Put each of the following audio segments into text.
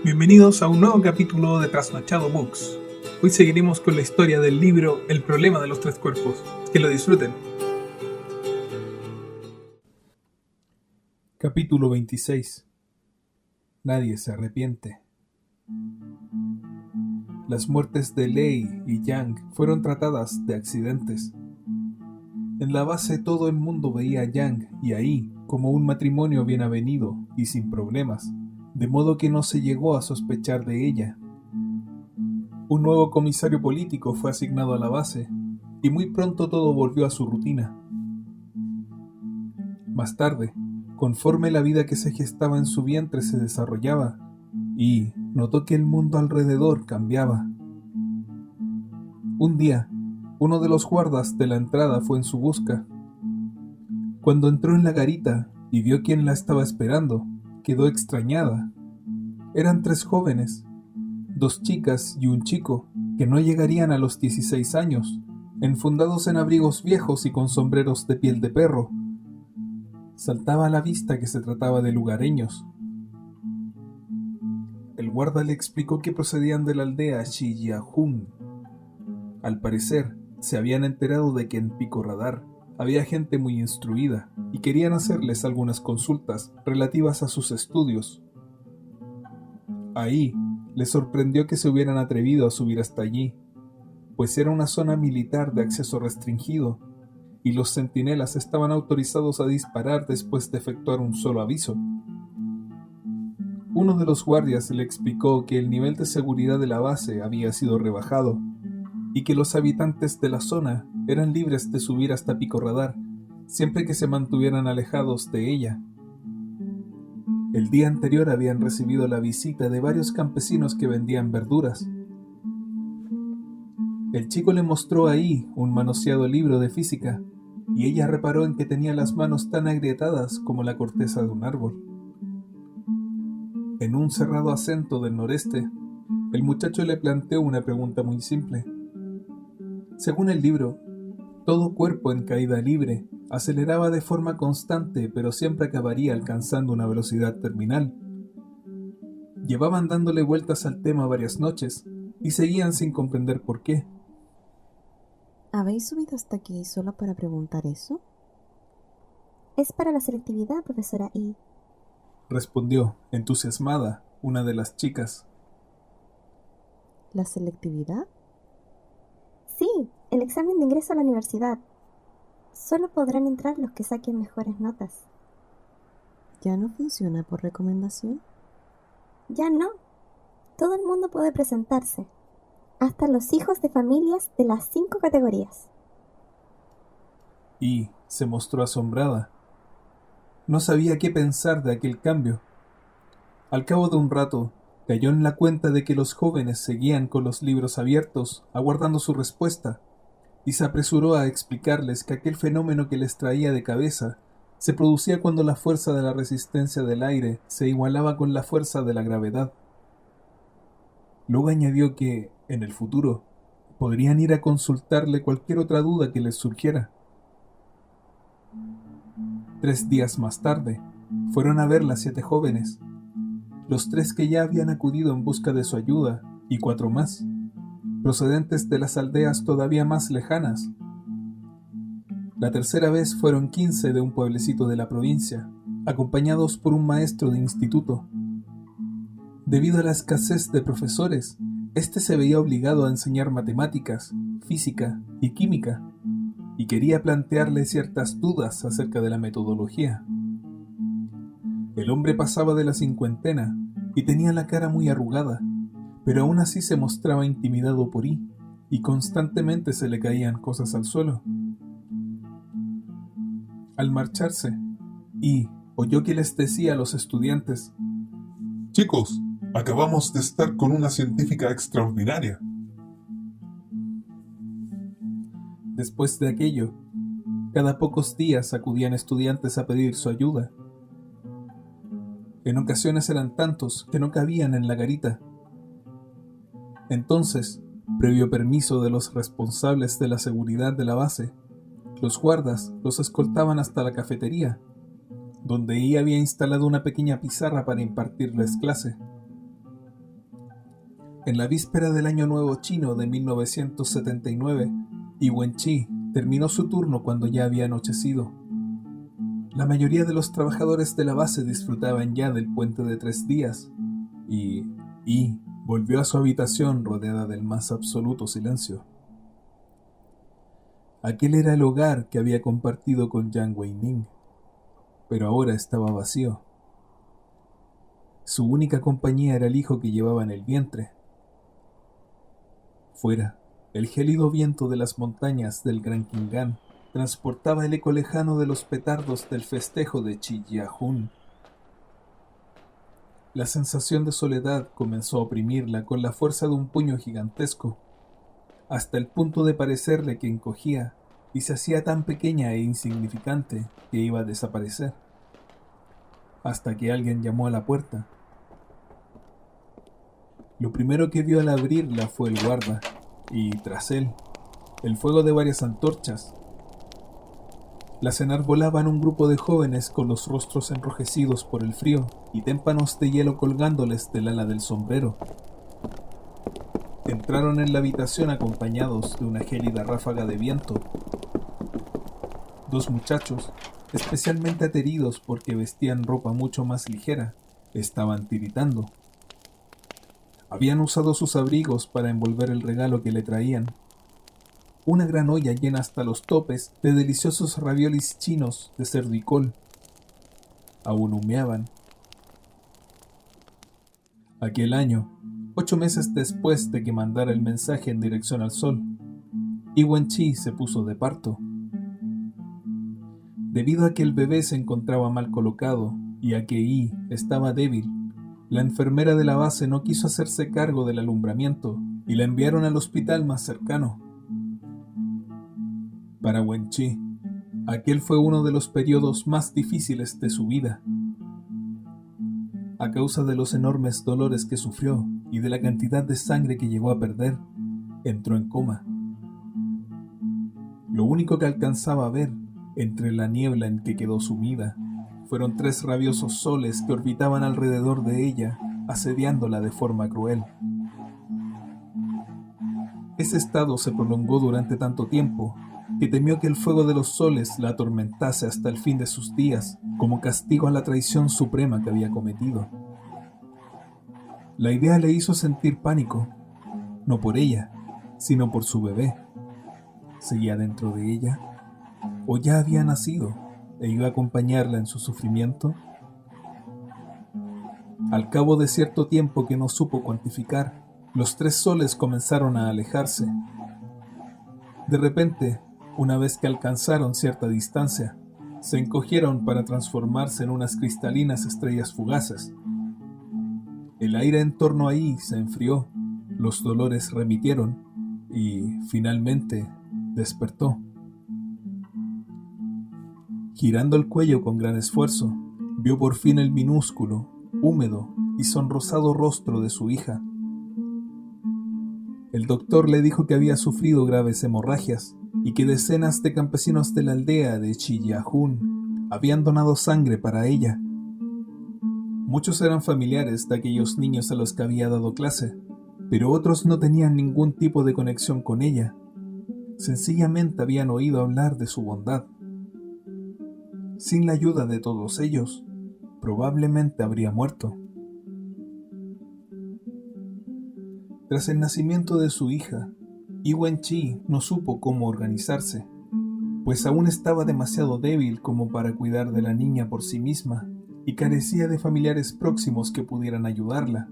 Bienvenidos a un nuevo capítulo de Trasnochado Books. Hoy seguiremos con la historia del libro El problema de los tres cuerpos. Que lo disfruten. Capítulo 26. Nadie se arrepiente. Las muertes de Lei y Yang fueron tratadas de accidentes. En la base todo el mundo veía a Yang y a Yi como un matrimonio bien avenido y sin problemas, de modo que no se llegó a sospechar de ella. Un nuevo comisario político fue asignado a la base, y muy pronto todo volvió a su rutina. Más tarde, conforme la vida que se gestaba en su vientre se desarrollaba, y notó que el mundo alrededor cambiaba. Un día, uno de los guardas de la entrada fue en su busca. Cuando entró en la garita y vio quién la estaba esperando, quedó extrañada. Eran tres jóvenes, dos chicas y un chico, que no llegarían a los 16 años, enfundados en abrigos viejos y con sombreros de piel de perro. Saltaba a la vista que se trataba de lugareños. El guarda le explicó que procedían de la aldea Shijiahun. Al parecer, se habían enterado de que en Pico Radar había gente muy instruida y querían hacerles algunas consultas relativas a sus estudios. Ahí les sorprendió que se hubieran atrevido a subir hasta allí, pues era una zona militar de acceso restringido y los centinelas estaban autorizados a disparar después de efectuar un solo aviso. Uno de los guardias le explicó que el nivel de seguridad de la base había sido rebajado y que los habitantes de la zona eran libres de subir hasta Pico Radar, siempre que se mantuvieran alejados de ella. El día anterior habían recibido la visita de varios campesinos que vendían verduras. El chico le mostró ahí un manoseado libro de física, y ella reparó en que tenía las manos tan agrietadas como la corteza de un árbol. En un cerrado acento del noreste, el muchacho le planteó una pregunta muy simple. Según el libro, todo cuerpo en caída libre aceleraba de forma constante, pero siempre acabaría alcanzando una velocidad terminal. Llevaban dándole vueltas al tema varias noches y seguían sin comprender por qué. ¿Habéis subido hasta aquí solo para preguntar eso? Es para la selectividad, profesora Y. Respondió, entusiasmada, una de las chicas. ¿La selectividad? Sí, el examen de ingreso a la universidad. Solo podrán entrar los que saquen mejores notas. ¿Ya no funciona por recomendación? Ya no. Todo el mundo puede presentarse. Hasta los hijos de familias de las 5 categorías. Y se mostró asombrada. No sabía qué pensar de aquel cambio. Al cabo de un rato, cayó en la cuenta de que los jóvenes seguían con los libros abiertos, aguardando su respuesta, y se apresuró a explicarles que aquel fenómeno que les traía de cabeza se producía cuando la fuerza de la resistencia del aire se igualaba con la fuerza de la gravedad. Luego añadió que, en el futuro, podrían ir a consultarle cualquier otra duda que les surgiera. 3 días más tarde, fueron a ver las 7 jóvenes, los 3 que ya habían acudido en busca de su ayuda y 4 más, procedentes de las aldeas todavía más lejanas. La tercera vez fueron 15 de un pueblecito de la provincia, acompañados por un maestro de instituto. Debido a la escasez de profesores, este se veía obligado a enseñar matemáticas, física y química, y quería plantearle ciertas dudas acerca de la metodología. El hombre pasaba de la cincuentena y tenía la cara muy arrugada, pero aún así se mostraba intimidado por I, y constantemente se le caían cosas al suelo. Al marcharse, I oyó que les decía a los estudiantes: Chicos, acabamos de estar con una científica extraordinaria. Después de aquello, cada pocos días acudían estudiantes a pedir su ayuda. En ocasiones eran tantos que no cabían en la garita. Entonces, previo permiso de los responsables de la seguridad de la base, los guardas los escoltaban hasta la cafetería, donde ella había instalado una pequeña pizarra para impartirles clase. En la víspera del Año Nuevo Chino de 1979, Yi Wenqi terminó su turno cuando ya había anochecido. La mayoría de los trabajadores de la base disfrutaban ya del puente de 3 días, y Yi volvió a su habitación rodeada del más absoluto silencio. Aquel era el hogar que había compartido con Jiang Weining, pero ahora estaba vacío. Su única compañía era el hijo que llevaba en el vientre. Fuera, el gélido viento de las montañas del Gran Qingan transportaba el eco lejano de los petardos del festejo de Chijiahun. La sensación de soledad comenzó a oprimirla con la fuerza de un puño gigantesco, hasta el punto de parecerle que encogía y se hacía tan pequeña e insignificante que iba a desaparecer, hasta que alguien llamó a la puerta. Lo primero que vio al abrirla fue el guarda, y tras él, el fuego de varias antorchas. Las enarbolaban un grupo de jóvenes con los rostros enrojecidos por el frío y témpanos de hielo colgándoles del ala del sombrero. Entraron en la habitación acompañados de una gélida ráfaga de viento. 2 muchachos, especialmente ateridos porque vestían ropa mucho más ligera, estaban tiritando. Habían usado sus abrigos para envolver el regalo que le traían. Una gran olla llena hasta los topes de deliciosos raviolis chinos de cerdo y col. Aún humeaban. Aquel año, 8 meses después de que mandara el mensaje en dirección al sol, Yi Wenqi se puso de parto. Debido a que el bebé se encontraba mal colocado y a que Yi estaba débil, la enfermera de la base no quiso hacerse cargo del alumbramiento y la enviaron al hospital más cercano. Para Wenqi, aquel fue uno de los periodos más difíciles de su vida. A causa de los enormes dolores que sufrió y de la cantidad de sangre que llegó a perder, entró en coma. Lo único que alcanzaba a ver, entre la niebla en que quedó sumida, fueron 3 rabiosos soles que orbitaban alrededor de ella, asediándola de forma cruel. Ese estado se prolongó durante tanto tiempo que temió que el fuego de los soles la atormentase hasta el fin de sus días, como castigo a la traición suprema que había cometido. La idea le hizo sentir pánico, no por ella, sino por su bebé. ¿Seguía dentro de ella? ¿O ya había nacido e iba a acompañarla en su sufrimiento? Al cabo de cierto tiempo que no supo cuantificar, los 3 soles comenzaron a alejarse. De repente, una vez que alcanzaron cierta distancia, se encogieron para transformarse en unas cristalinas estrellas fugaces. El aire en torno a Yi se enfrió, los dolores remitieron y, finalmente, despertó. Girando el cuello con gran esfuerzo, vio por fin el minúsculo, húmedo y sonrosado rostro de su hija. El doctor le dijo que había sufrido graves hemorragias y que decenas de campesinos de la aldea de Chijiahun habían donado sangre para ella. Muchos eran familiares de aquellos niños a los que había dado clase, pero otros no tenían ningún tipo de conexión con ella. Sencillamente habían oído hablar de su bondad. Sin la ayuda de todos ellos, probablemente habría muerto. Tras el nacimiento de su hija, Yi Wenqi no supo cómo organizarse, pues aún estaba demasiado débil como para cuidar de la niña por sí misma y carecía de familiares próximos que pudieran ayudarla.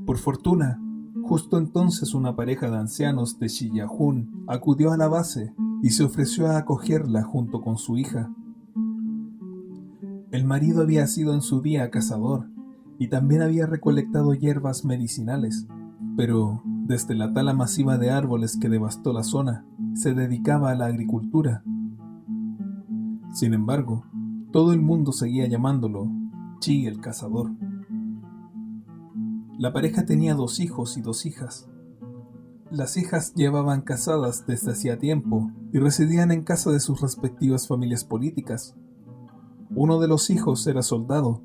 Por fortuna, justo entonces una pareja de ancianos de Chijiahun acudió a la base y se ofreció a acogerla junto con su hija. El marido había sido en su día cazador y también había recolectado hierbas medicinales, pero desde la tala masiva de árboles que devastó la zona, se dedicaba a la agricultura. Sin embargo, todo el mundo seguía llamándolo Chi el cazador. La pareja tenía 2 hijos y 2 hijas. Las hijas llevaban casadas desde hacía tiempo y residían en casa de sus respectivas familias políticas. Uno de los hijos era soldado.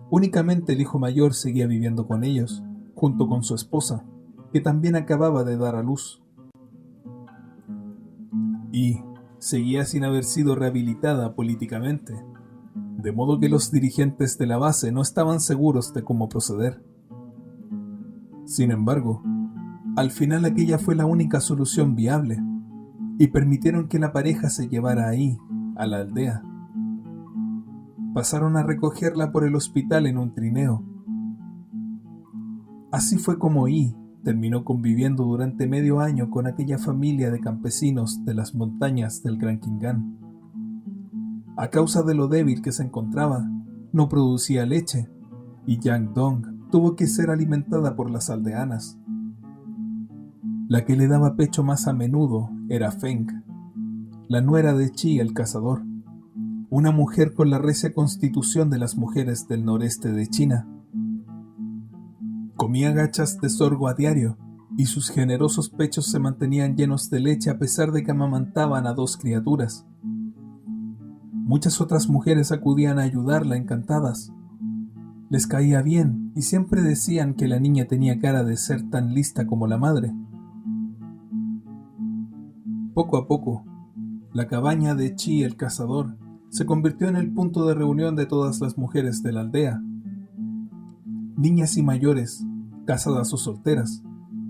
Únicamente el hijo mayor seguía viviendo con ellos, junto con su esposa, que también acababa de dar a luz. Y seguía sin haber sido rehabilitada políticamente, de modo que los dirigentes de la base no estaban seguros de cómo proceder. Sin embargo, al final aquella fue la única solución viable, y permitieron que la pareja se llevara ahí, a la aldea. Pasaron a recogerla por el hospital en un trineo. Así fue como Yi terminó conviviendo durante medio año con aquella familia de campesinos de las montañas del Gran Khingan. A causa de lo débil que se encontraba, no producía leche, y Yang Dong tuvo que ser alimentada por las aldeanas. La que le daba pecho más a menudo era Feng, la nuera de Chi el cazador, una mujer con la recia constitución de las mujeres del noreste de China. Comía gachas de sorgo a diario, y sus generosos pechos se mantenían llenos de leche a pesar de que amamantaban a 2 criaturas. Muchas otras mujeres acudían a ayudarla encantadas. Les caía bien y siempre decían que la niña tenía cara de ser tan lista como la madre. Poco a poco, la cabaña de Chi el cazador se convirtió en el punto de reunión de todas las mujeres de la aldea. Niñas y mayores, casadas o solteras,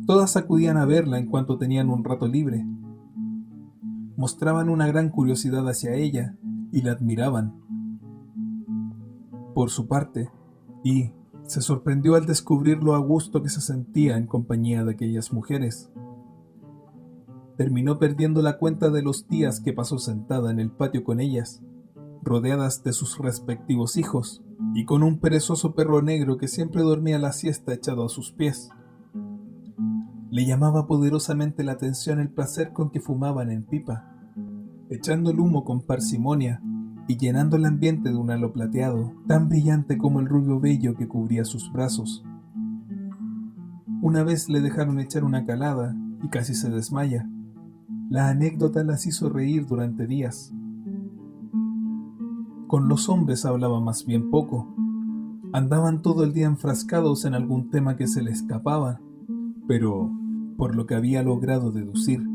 todas acudían a verla en cuanto tenían un rato libre. Mostraban una gran curiosidad hacia ella y la admiraban. Por su parte, Yi se sorprendió al descubrir lo a gusto que se sentía en compañía de aquellas mujeres. Terminó perdiendo la cuenta de los días que pasó sentada en el patio con ellas, rodeadas de sus respectivos hijos, y con un perezoso perro negro que siempre dormía la siesta echado a sus pies. Le llamaba poderosamente la atención el placer con que fumaban en pipa, echando el humo con parsimonia y llenando el ambiente de un halo plateado, tan brillante como el rubio vello que cubría sus brazos. Una vez le dejaron echar una calada y casi se desmaya. La anécdota las hizo reír durante días. Con los hombres hablaba más bien poco. Andaban todo el día enfrascados en algún tema que se le escapaba, pero, por lo que había logrado deducir,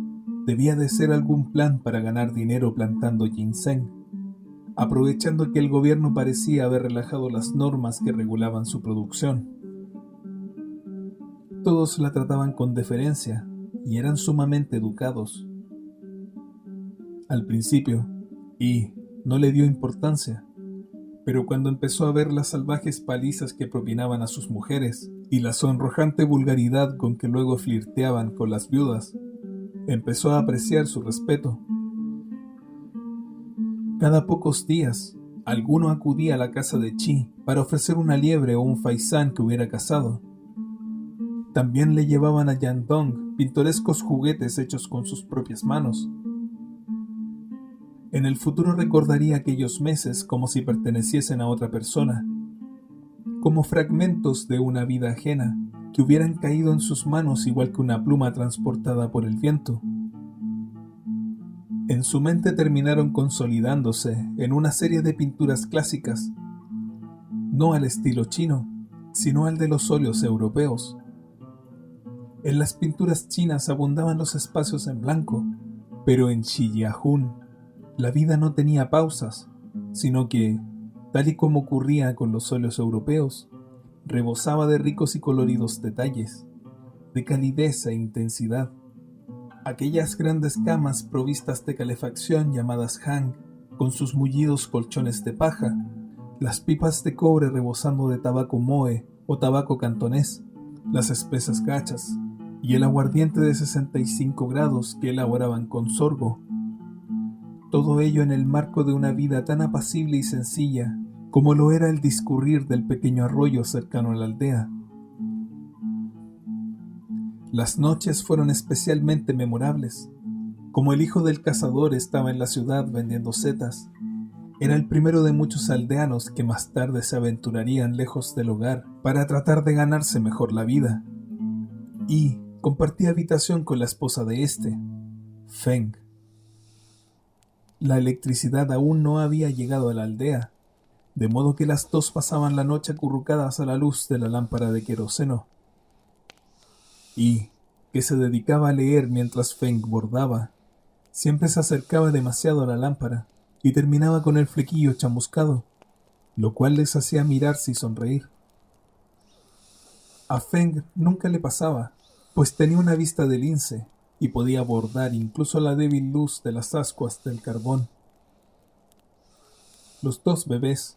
debía de ser algún plan para ganar dinero plantando ginseng, aprovechando que el gobierno parecía haber relajado las normas que regulaban su producción. Todos la trataban con deferencia y eran sumamente educados. Al principio, Yi no le dio importancia, pero cuando empezó a ver las salvajes palizas que propinaban a sus mujeres y la sonrojante vulgaridad con que luego flirteaban con las viudas, empezó a apreciar su respeto. Cada pocos días, alguno acudía a la casa de Chi para ofrecer una liebre o un faisán que hubiera cazado. También le llevaban a Yang Dong pintorescos juguetes hechos con sus propias manos. En el futuro recordaría aquellos meses como si perteneciesen a otra persona, como fragmentos de una vida ajena que hubieran caído en sus manos igual que una pluma transportada por el viento. En su mente terminaron consolidándose en una serie de pinturas clásicas, no al estilo chino, sino al de los óleos europeos. En las pinturas chinas abundaban los espacios en blanco, pero en Xijiahun la vida no tenía pausas, sino que, tal y como ocurría con los óleos europeos, rebosaba de ricos y coloridos detalles, de calidez e intensidad. Aquellas grandes camas provistas de calefacción llamadas hang, con sus mullidos colchones de paja, las pipas de cobre rebosando de tabaco moe o tabaco cantonés, las espesas gachas y el aguardiente de 65 grados que elaboraban con sorgo. Todo ello en el marco de una vida tan apacible y sencilla como lo era el discurrir del pequeño arroyo cercano a la aldea. Las noches fueron especialmente memorables. Como el hijo del cazador estaba en la ciudad vendiendo setas, era el primero de muchos aldeanos que más tarde se aventurarían lejos del hogar para tratar de ganarse mejor la vida. Y compartía habitación con la esposa de este, Feng. La electricidad aún no había llegado a la aldea, de modo que las dos pasaban la noche acurrucadas a la luz de la lámpara de queroseno. y, que se dedicaba a leer mientras Feng bordaba, siempre se acercaba demasiado a la lámpara y terminaba con el flequillo chamuscado, lo cual les hacía mirarse y sonreír. A Feng nunca le pasaba, pues tenía una vista de lince y podía bordar incluso a la débil luz de las ascuas del carbón. Los dos bebés,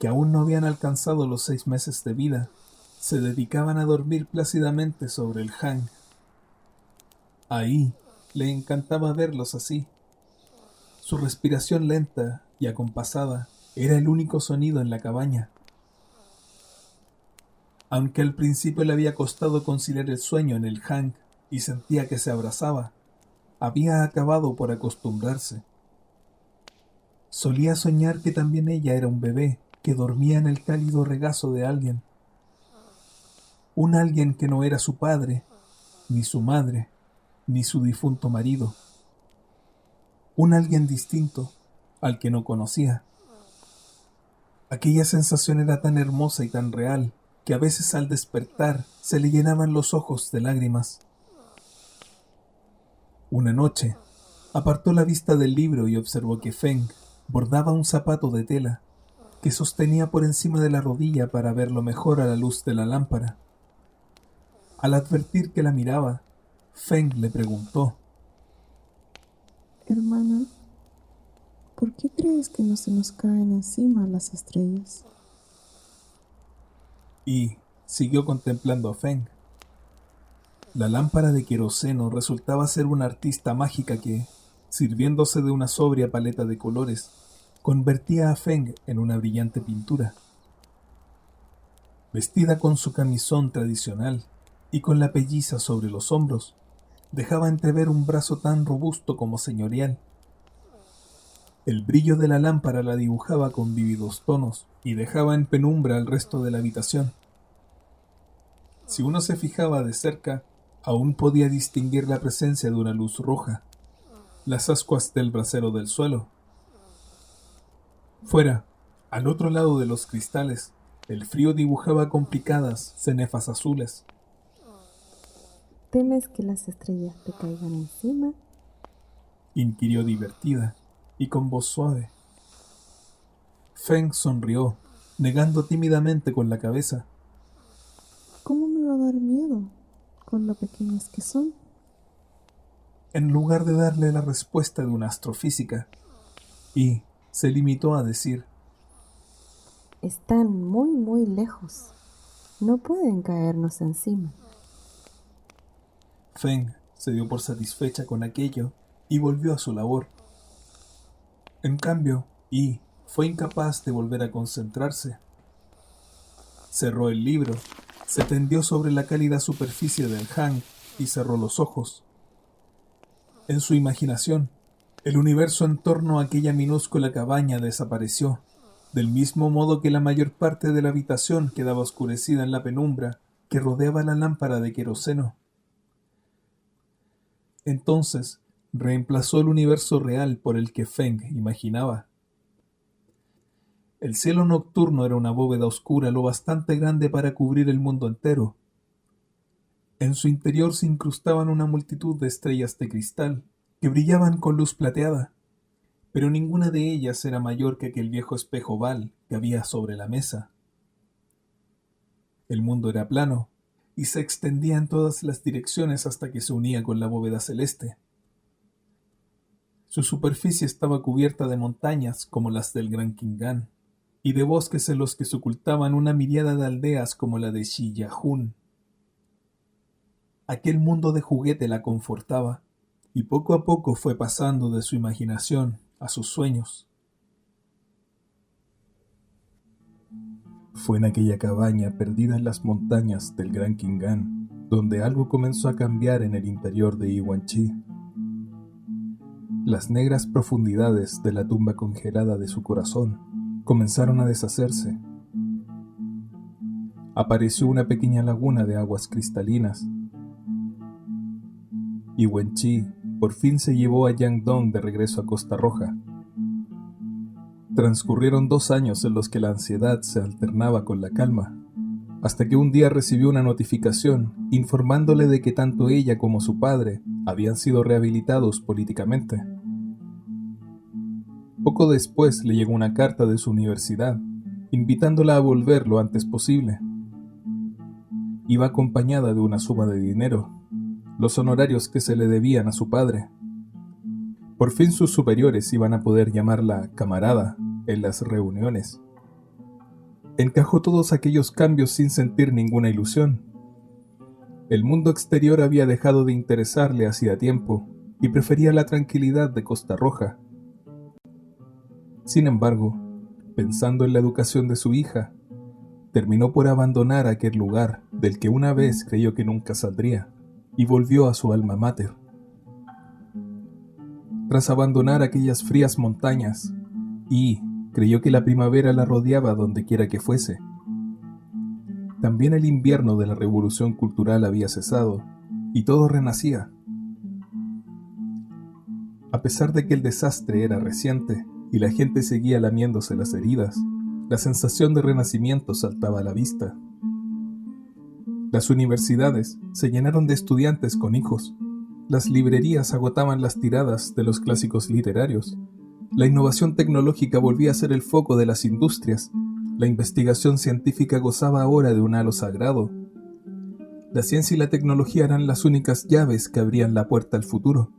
que aún no habían alcanzado los 6 meses de vida, se dedicaban a dormir plácidamente sobre el hang. Ahí le encantaba verlos así. Su respiración lenta y acompasada era el único sonido en la cabaña. Aunque al principio le había costado conciliar el sueño en el hang y sentía que se abrazaba, había acabado por acostumbrarse. Solía soñar que también ella era un bebé que dormía en el cálido regazo de alguien. Un alguien que no era su padre, ni su madre, ni su difunto marido. Un alguien distinto, al que no conocía. Aquella sensación era tan hermosa y tan real, que a veces al despertar se le llenaban los ojos de lágrimas. Una noche, apartó la vista del libro y observó que Feng bordaba un zapato de tela que sostenía por encima de la rodilla para verlo mejor a la luz de la lámpara. Al advertir que la miraba, Feng le preguntó: Hermana, ¿por qué crees que no se nos caen encima las estrellas? Y siguió contemplando a Feng. La lámpara de queroseno resultaba ser una artista mágica que, sirviéndose de una sobria paleta de colores, convertía a Feng en una brillante pintura. Vestida con su camisón tradicional y con la pelliza sobre los hombros, dejaba entrever un brazo tan robusto como señorial. El brillo de la lámpara la dibujaba con vívidos tonos y dejaba en penumbra el resto de la habitación. Si uno se fijaba de cerca, aún podía distinguir la presencia de una luz roja, las ascuas del brasero del suelo. Fuera, al otro lado de los cristales, el frío dibujaba complicadas cenefas azules. ¿Temes que las estrellas te caigan encima? Inquirió divertida y con voz suave. Feng sonrió, negando tímidamente con la cabeza. ¿Cómo me va a dar miedo con lo pequeñas que son? En lugar de darle la respuesta de una astrofísica, y se limitó a decir: Están muy lejos. No pueden caernos encima. Feng se dio por satisfecha con aquello y volvió a su labor. En cambio, Yi fue incapaz de volver a concentrarse. Cerró el libro, se tendió sobre la cálida superficie del hang y cerró los ojos. En su imaginación, el universo en torno a aquella minúscula cabaña desapareció, del mismo modo que la mayor parte de la habitación quedaba oscurecida en la penumbra que rodeaba la lámpara de queroseno. Entonces, reemplazó el universo real por el que Feng imaginaba. El cielo nocturno era una bóveda oscura lo bastante grande para cubrir el mundo entero. En su interior se incrustaban una multitud de estrellas de cristal que brillaban con luz plateada, pero ninguna de ellas era mayor que aquel viejo espejo oval que había sobre la mesa. El mundo era plano y se extendía en todas las direcciones hasta que se unía con la bóveda celeste. Su superficie estaba cubierta de montañas como las del Gran Kingan, y de bosques en los que se ocultaban una miríada de aldeas como la de Shiyahun. Aquel mundo de juguete la confortaba, y poco a poco fue pasando de su imaginación a sus sueños. Fue en aquella cabaña perdida en las montañas del Gran Kingan, donde algo comenzó a cambiar en el interior de Iwanchi. Las negras profundidades de la tumba congelada de su corazón comenzaron a deshacerse. Apareció una pequeña laguna de aguas cristalinas. Y Wenchi por fin se llevó a Yang Dong de regreso a Costa Roja. Transcurrieron 2 años en los que la ansiedad se alternaba con la calma, hasta que un día recibió una notificación informándole de que tanto ella como su padre habían sido rehabilitados políticamente. Poco después le llegó una carta de su universidad, invitándola a volver lo antes posible. Iba acompañada de una suma de dinero, los honorarios que se le debían a su padre. Por fin sus superiores iban a poder llamarla camarada en las reuniones. Encajó todos aquellos cambios sin sentir ninguna ilusión. El mundo exterior había dejado de interesarle hacía tiempo y prefería la tranquilidad de Costa Roja. Sin embargo, pensando en la educación de su hija, terminó por abandonar aquel lugar del que una vez creyó que nunca saldría y volvió a su alma mater. Tras abandonar aquellas frías montañas, creyó que la primavera la rodeaba donde quiera que fuese. También el invierno de la revolución cultural había cesado y todo renacía. A pesar de que el desastre era reciente y la gente seguía lamiéndose las heridas, la sensación de renacimiento saltaba a la vista. Las universidades se llenaron de estudiantes con hijos. Las librerías agotaban las tiradas de los clásicos literarios. La innovación tecnológica volvía a ser el foco de las industrias. La investigación científica gozaba ahora de un halo sagrado. La ciencia y la tecnología eran las únicas llaves que abrían la puerta al futuro.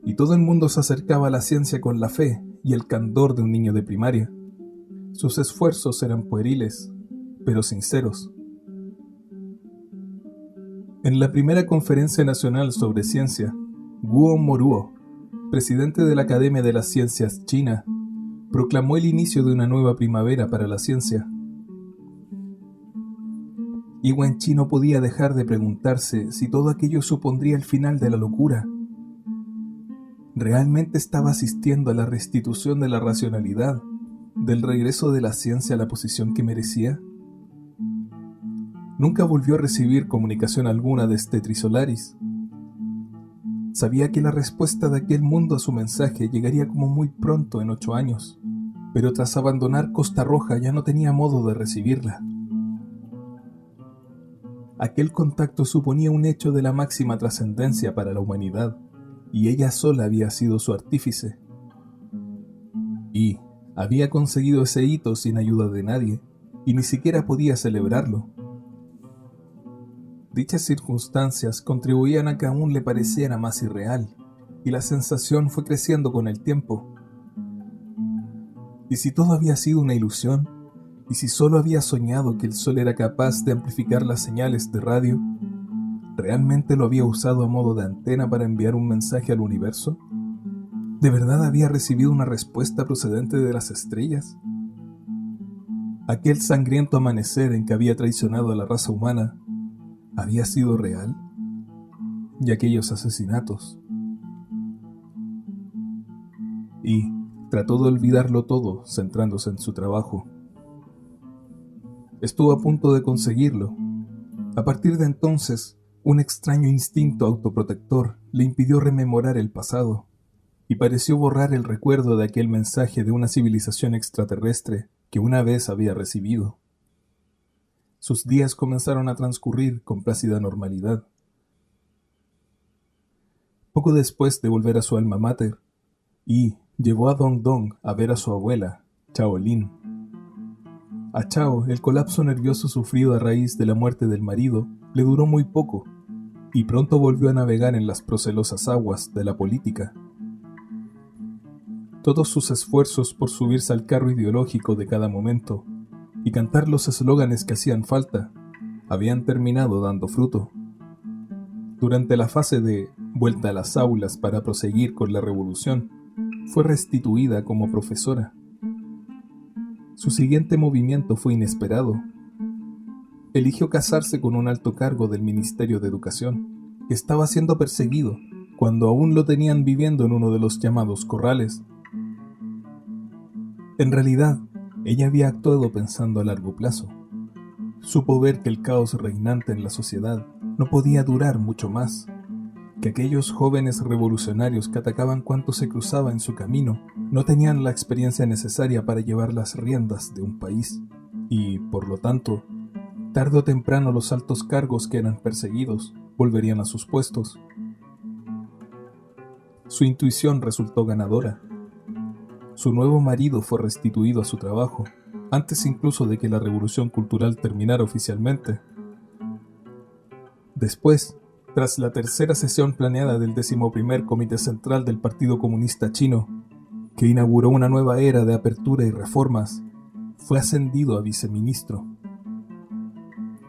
Y todo el mundo se acercaba a la ciencia con la fe y el candor de un niño de primaria. Sus esfuerzos eran pueriles, pero sinceros. En la primera conferencia nacional sobre ciencia, Guo Moruo, presidente de la Academia de las Ciencias China, proclamó el inicio de una nueva primavera para la ciencia. Y Wenqi no podía dejar de preguntarse si todo aquello supondría el final de la locura. ¿Realmente estaba asistiendo a la restitución de la racionalidad, del regreso de la ciencia a la posición que merecía? Nunca volvió a recibir comunicación alguna desde Trisolaris. Sabía que la respuesta de aquel mundo a su mensaje llegaría como muy pronto en 8 años, pero tras abandonar Costa Roja ya no tenía modo de recibirla. Aquel contacto suponía un hecho de la máxima trascendencia para la humanidad, y ella sola había sido su artífice. Y había conseguido ese hito sin ayuda de nadie, y ni siquiera podía celebrarlo. Dichas circunstancias contribuían a que aún le pareciera más irreal, y la sensación fue creciendo con el tiempo. ¿Y si todo había sido una ilusión? ¿Y si solo había soñado que el sol era capaz de amplificar las señales de radio? ¿Realmente lo había usado a modo de antena para enviar un mensaje al universo? ¿De verdad había recibido una respuesta procedente de las estrellas? ¿Aquel sangriento amanecer en que había traicionado a la raza humana había sido real? ¿Y aquellos asesinatos? Y trató de olvidarlo todo, centrándose en su trabajo. Estuvo a punto de conseguirlo. A partir de entonces, un extraño instinto autoprotector le impidió rememorar el pasado, y pareció borrar el recuerdo de aquel mensaje de una civilización extraterrestre que una vez había recibido. Sus días comenzaron a transcurrir con plácida normalidad. Poco después de volver a su alma mater, llevó a Dong Dong a ver a su abuela, Chao Lin. A Chao, el colapso nervioso sufrido a raíz de la muerte del marido le duró muy poco, y pronto volvió a navegar en las procelosas aguas de la política. Todos sus esfuerzos por subirse al carro ideológico de cada momento y cantar los eslóganes que hacían falta habían terminado dando fruto. Durante la fase de vuelta a las aulas para proseguir con la revolución, fue restituida como profesora. Su siguiente movimiento fue inesperado. Eligió casarse con un alto cargo del Ministerio de Educación, que estaba siendo perseguido cuando aún lo tenían viviendo en uno de los llamados corrales. En realidad, ella había actuado pensando a largo plazo. Supo ver que el caos reinante en la sociedad no podía durar mucho más, que aquellos jóvenes revolucionarios que atacaban cuanto se cruzaba en su camino no tenían la experiencia necesaria para llevar las riendas de un país, y, por lo tanto, Tarde o temprano los altos cargos que eran perseguidos volverían a sus puestos. Su intuición resultó ganadora. Su nuevo marido fue restituido a su trabajo, antes incluso de que la revolución cultural terminara oficialmente. Después, tras la tercera sesión planeada del 11º Comité Central del Partido Comunista Chino, que inauguró una nueva era de apertura y reformas, fue ascendido a viceministro.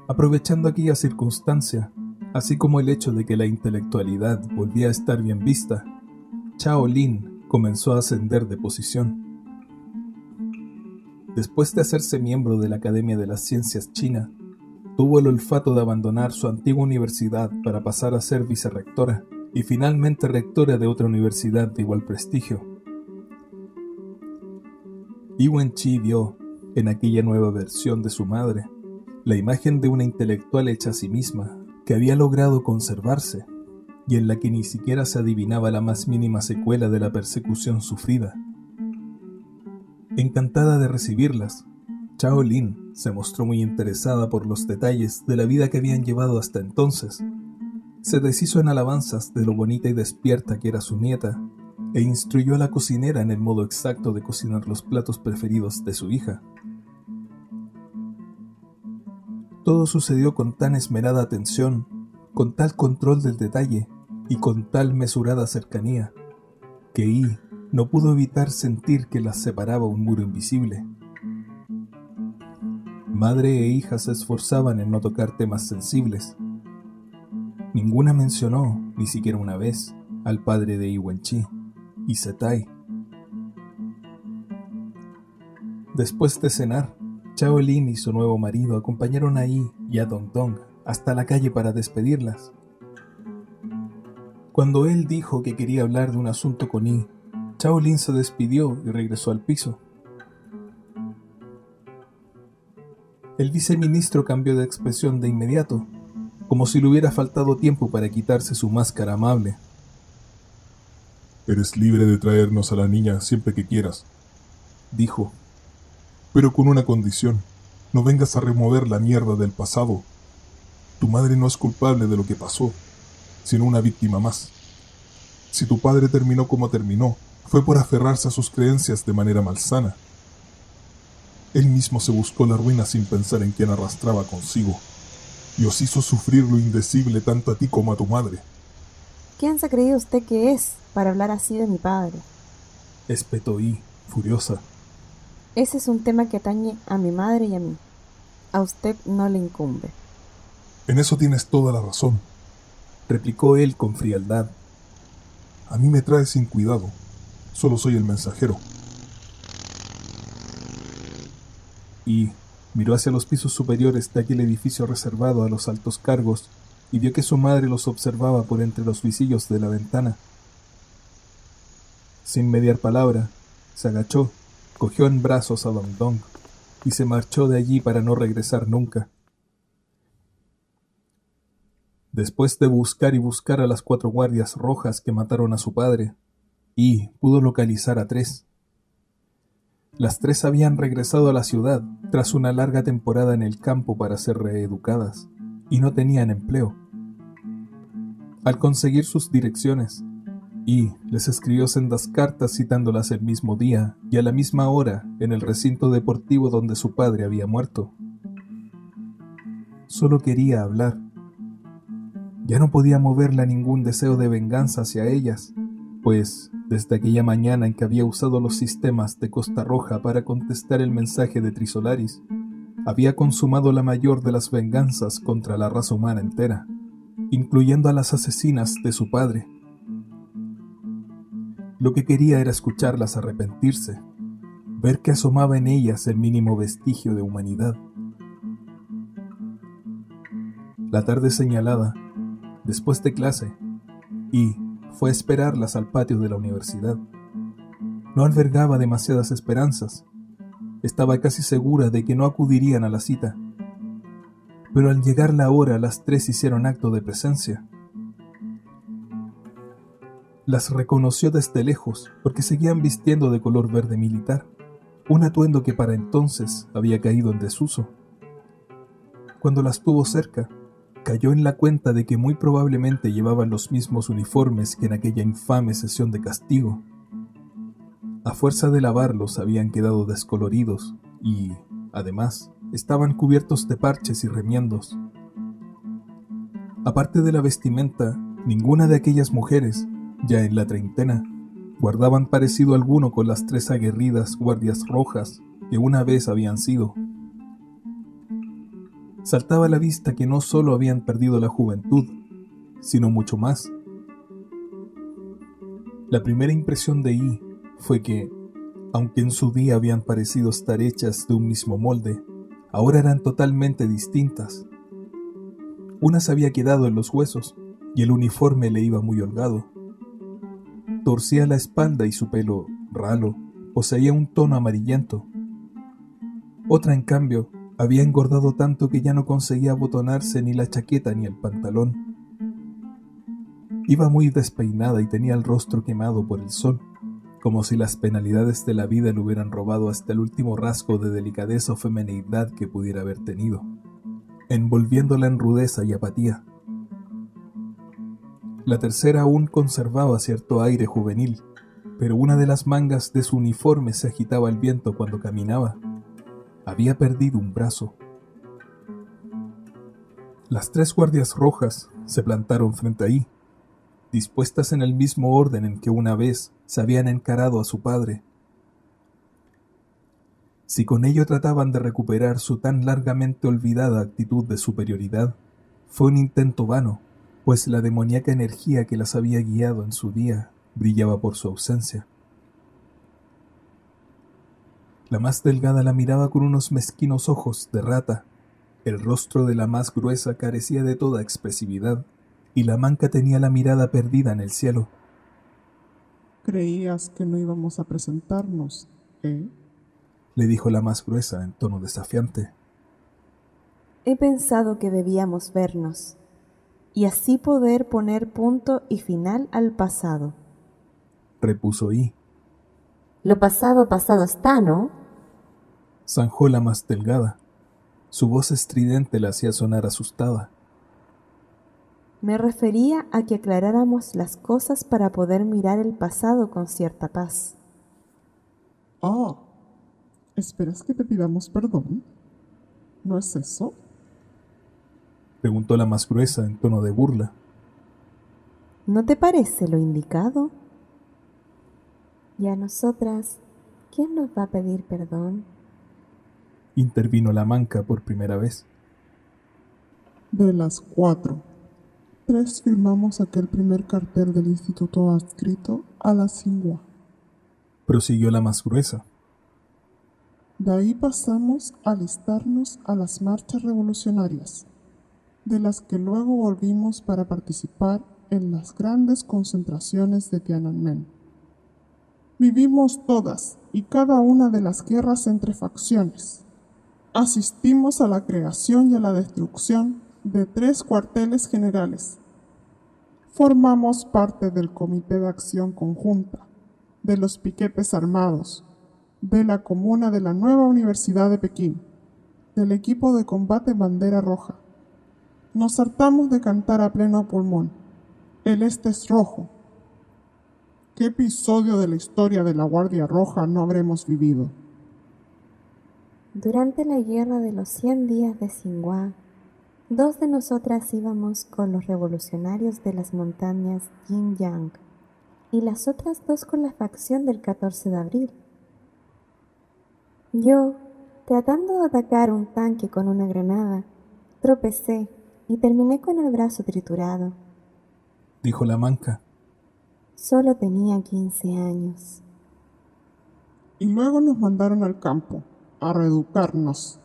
Aprovechando aquella circunstancia, así como el hecho de que la intelectualidad volvía a estar bien vista, Chao Lin comenzó a ascender de posición. Después de hacerse miembro de la Academia de las Ciencias China, tuvo el olfato de abandonar su antigua universidad para pasar a ser vicerrectora y finalmente rectora de otra universidad de igual prestigio. Yi Wenqi vio, en aquella nueva versión de su madre, la imagen de una intelectual hecha a sí misma, que había logrado conservarse, y en la que ni siquiera se adivinaba la más mínima secuela de la persecución sufrida. Encantada de recibirlas, Chao Lin se mostró muy interesada por los detalles de la vida que habían llevado hasta entonces. Se deshizo en alabanzas de lo bonita y despierta que era su nieta, e instruyó a la cocinera en el modo exacto de cocinar los platos preferidos de su hija. Todo sucedió con tan esmerada atención, con tal control del detalle y con tal mesurada cercanía, que Yi no pudo evitar sentir que las separaba un muro invisible. Madre e hija se esforzaban en no tocar temas sensibles. Ninguna mencionó, ni siquiera una vez, al padre de Yi Wenqi, y Setai. Después de cenar, Chao Lin y su nuevo marido acompañaron a Yi y a Dongdong hasta la calle para despedirlas. Cuando él dijo que quería hablar de un asunto con Yi, Chao Lin se despidió y regresó al piso. El viceministro cambió de expresión de inmediato, como si le hubiera faltado tiempo para quitarse su máscara amable. Eres libre de traernos a la niña siempre que quieras, dijo. Pero con una condición: no vengas a remover la mierda del pasado. Tu madre no es culpable de lo que pasó, sino una víctima más. Si tu padre terminó como terminó, fue por aferrarse a sus creencias de manera malsana. Él mismo se buscó la ruina sin pensar en quién arrastraba consigo, y os hizo sufrir lo indecible tanto a ti como a tu madre. ¿Quién se ha creído usted que es para hablar así de mi padre? Espetó Yi, furiosa. Ese es un tema que atañe a mi madre y a mí. A usted no le incumbe. En eso tienes toda la razón, replicó él con frialdad. A mí me trae sin cuidado, solo soy el mensajero. Y miró hacia los pisos superiores de aquel edificio reservado a los altos cargos y vio que su madre los observaba por entre los visillos de la ventana. Sin mediar palabra, se agachó, cogió en brazos a Dongdong y se marchó de allí para no regresar nunca. Después de buscar y buscar a las 4 guardias rojas que mataron a su padre, Yi pudo localizar a 3. Las 3 habían regresado a la ciudad tras una larga temporada en el campo para ser reeducadas, y no tenían empleo. Al conseguir sus direcciones, Yi les escribió sendas cartas citándolas el mismo día y a la misma hora en el recinto deportivo donde su padre había muerto. Solo quería hablar. Ya no podía moverle a ningún deseo de venganza hacia ellas, pues desde aquella mañana en que había usado los sistemas de Costa Roja para contestar el mensaje de Trisolaris, había consumado la mayor de las venganzas contra la raza humana entera, incluyendo a las asesinas de su padre. Lo que quería era escucharlas arrepentirse, ver que asomaba en ellas el mínimo vestigio de humanidad. La tarde señalada, después de clase, Yi fue a esperarlas al patio de la universidad. No albergaba demasiadas esperanzas. Estaba casi segura de que no acudirían a la cita. Pero al llegar la hora, las 3 hicieron acto de presencia. Las reconoció desde lejos porque seguían vistiendo de color verde militar, un atuendo que para entonces había caído en desuso. Cuando las tuvo cerca, cayó en la cuenta de que muy probablemente llevaban los mismos uniformes que en aquella infame sesión de castigo. A fuerza de lavarlos habían quedado descoloridos y, además, estaban cubiertos de parches y remiendos. Aparte de la vestimenta, ninguna de aquellas mujeres, ya en la treintena, guardaban parecido alguno con las 3 aguerridas guardias rojas que una vez habían sido. Saltaba a la vista que no solo habían perdido la juventud, sino mucho más. La primera impresión de I fue que, aunque en su día habían parecido estar hechas de un mismo molde, ahora eran totalmente distintas. Una se había quedado en los huesos y el uniforme le iba muy holgado. Torcía la espalda y su pelo, ralo, poseía un tono amarillento. Otra, en cambio, había engordado tanto que ya no conseguía abotonarse ni la chaqueta ni el pantalón. Iba muy despeinada y tenía el rostro quemado por el sol, como si las penalidades de la vida le hubieran robado hasta el último rasgo de delicadeza o feminidad que pudiera haber tenido, envolviéndola en rudeza y apatía. La tercera aún conservaba cierto aire juvenil, pero una de las mangas de su uniforme se agitaba al viento cuando caminaba. Había perdido un brazo. Las 3 guardias rojas se plantaron frente a I, dispuestas en el mismo orden en que una vez se habían encarado a su padre. Si con ello trataban de recuperar su tan largamente olvidada actitud de superioridad, fue un intento vano, pues la demoníaca energía que las había guiado en su día brillaba por su ausencia. La más delgada la miraba con unos mezquinos ojos de rata, el rostro de la más gruesa carecía de toda expresividad, y la manca tenía la mirada perdida en el cielo. Creías que no íbamos a presentarnos, ¿eh? Le dijo la más gruesa en tono desafiante. He pensado que debíamos vernos, y así poder poner punto y final al pasado, Repuso I. Lo pasado, pasado está, ¿no? Zanjó la más delgada. Su voz estridente la hacía sonar asustada. Me refería a que aclaráramos las cosas para poder mirar el pasado con cierta paz. Ah, ¿esperas que te pidamos perdón? ¿No es eso? Preguntó la más gruesa en tono de burla. ¿No te parece lo indicado? Y a nosotras, ¿quién nos va a pedir perdón? Intervino la manca por primera vez. De las 4, 3 firmamos aquel primer cartel del instituto adscrito a la Singua. Prosiguió la más gruesa. De ahí pasamos a alistarnos a las marchas revolucionarias, de las que luego volvimos para participar en las grandes concentraciones de Tiananmen. Vivimos todas y cada una de las guerras entre facciones. Asistimos a la creación y a la destrucción de 3 cuarteles generales. Formamos parte del Comité de Acción Conjunta, de los piquetes armados, de la Comuna de la Nueva Universidad de Pekín, del equipo de combate Bandera Roja. Nos hartamos de cantar a pleno pulmón: el este es rojo. ¿Qué episodio de la historia de la Guardia Roja no habremos vivido? Durante la guerra de los 100 días de Tsinghua, 2 de nosotras íbamos con los revolucionarios de las montañas Yin-Yang y las otras 2 con la facción del 14 de abril. Yo, tratando de atacar un tanque con una granada, tropecé y terminé con el brazo triturado. Dijo la manca. Solo tenía 15 años. Y luego nos mandaron al campo, a reeducarnos.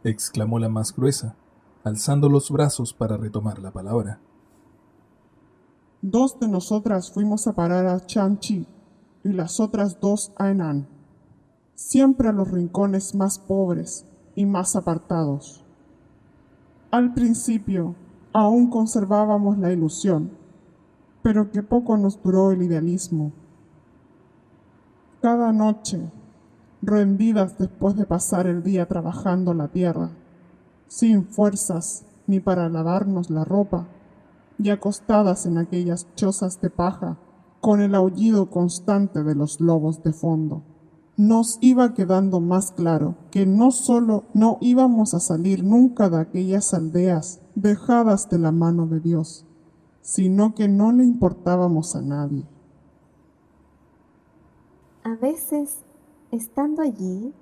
Exclamó la más gruesa, alzando los brazos para retomar la palabra. 2 de nosotras fuimos a parar a Changchi y las otras 2 a Henan, siempre a los rincones más pobres y más apartados. Al principio aún conservábamos la ilusión, pero que poco nos duró el idealismo. Cada noche, rendidas después de pasar el día trabajando la tierra, sin fuerzas ni para lavarnos la ropa, y acostadas en aquellas chozas de paja, con el aullido constante de los lobos de fondo. Nos iba quedando más claro que no solo no íbamos a salir nunca de aquellas aldeas dejadas de la mano de Dios, sino que no le importábamos a nadie. A veces, estando allí,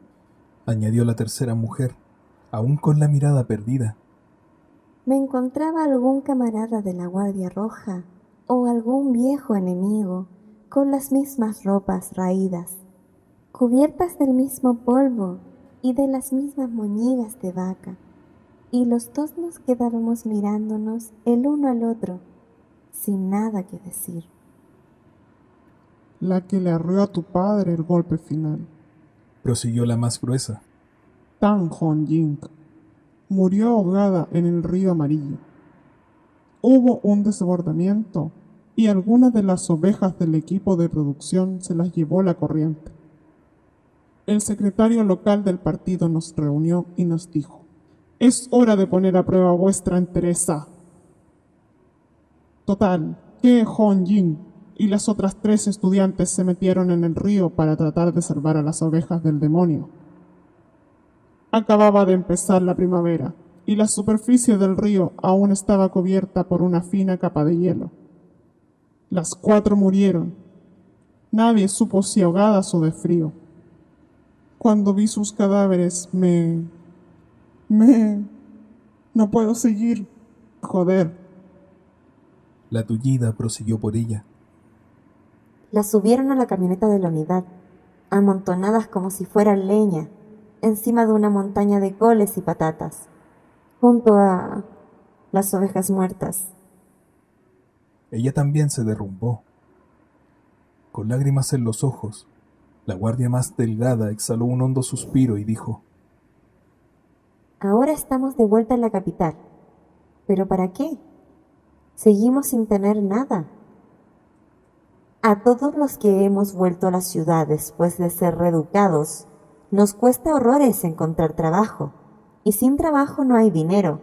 añadió la tercera mujer, aún con la mirada perdida. me encontraba algún camarada de la Guardia Roja o algún viejo enemigo con las mismas ropas raídas, cubiertas del mismo polvo y de las mismas moñigas de vaca, y los dos nos quedábamos mirándonos el uno al otro, sin nada que decir. La que le arreó a tu padre el golpe final, Prosiguió la más gruesa. Tan Hon Ying, murió ahogada en el río Amarillo. Hubo un desbordamiento y algunas de las ovejas del equipo de producción se las llevó la corriente. El secretario local del partido nos reunió y nos dijo: es hora de poner a prueba vuestra entereza. Total, que Hon Ying y las otras 3 estudiantes se metieron en el río para tratar de salvar a las ovejas del demonio. Acababa de empezar la primavera y la superficie del río aún estaba cubierta por una fina capa de hielo. Las 4 murieron. Nadie supo si ahogadas o de frío. Cuando vi sus cadáveres no puedo seguir. Joder. La tullida prosiguió por ella. Las subieron a la camioneta de la unidad, amontonadas como si fueran leña, encima de una montaña de coles y patatas, junto a las ovejas muertas. Ella también se derrumbó. Con lágrimas en los ojos, la guardia más delgada exhaló un hondo suspiro y dijo: Ahora estamos de vuelta en la capital. ¿Pero para qué? Seguimos sin tener nada. A todos los que hemos vuelto a la ciudad después de ser reeducados, nos cuesta horrores encontrar trabajo, y sin trabajo no hay dinero,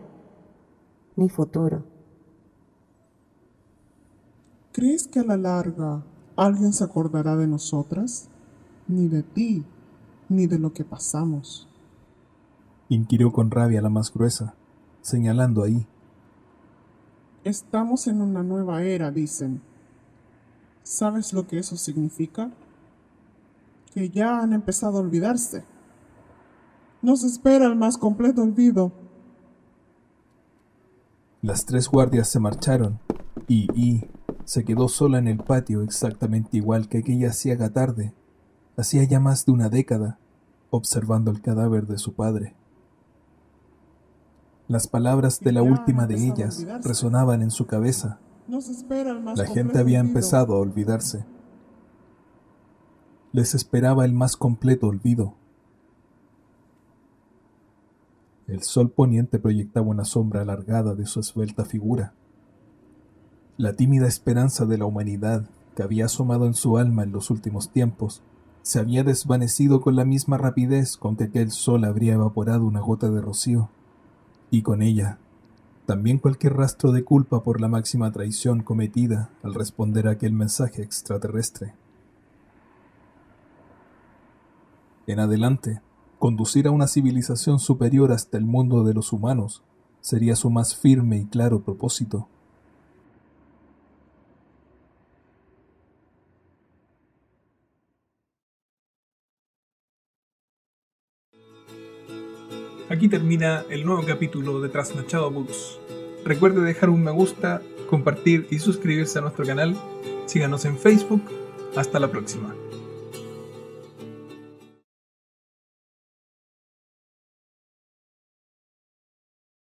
ni futuro. ¿Crees que a la larga alguien se acordará de nosotras? Ni de ti, ni de lo que pasamos. inquirió con rabia la más gruesa, señalando ahí. Estamos en una nueva era, dicen. ¿Sabes lo que eso significa? Que ya han empezado a olvidarse. Nos espera el más completo olvido. Las 3 guardias se marcharon y se quedó sola en el patio exactamente igual que aquella ciega tarde, hacía ya más de una década, observando el cadáver de su padre. Las palabras de la última de ellas resonaban en su cabeza. Nos espera el más La gente completo había olvido. empezado a olvidarse. Les esperaba el más completo olvido. El sol poniente proyectaba una sombra alargada de su esbelta figura. La tímida esperanza de la humanidad que había asomado en su alma en los últimos tiempos se había desvanecido con la misma rapidez con que aquel sol habría evaporado una gota de rocío, y con ella también cualquier rastro de culpa por la máxima traición cometida al responder a aquel mensaje extraterrestre. En adelante, conducir a una civilización superior hasta el mundo de los humanos sería su más firme y claro propósito. Aquí termina el nuevo capítulo de Trasnochado Books. Recuerde dejar un me gusta, compartir y suscribirse a nuestro canal. Síganos en Facebook. Hasta la próxima.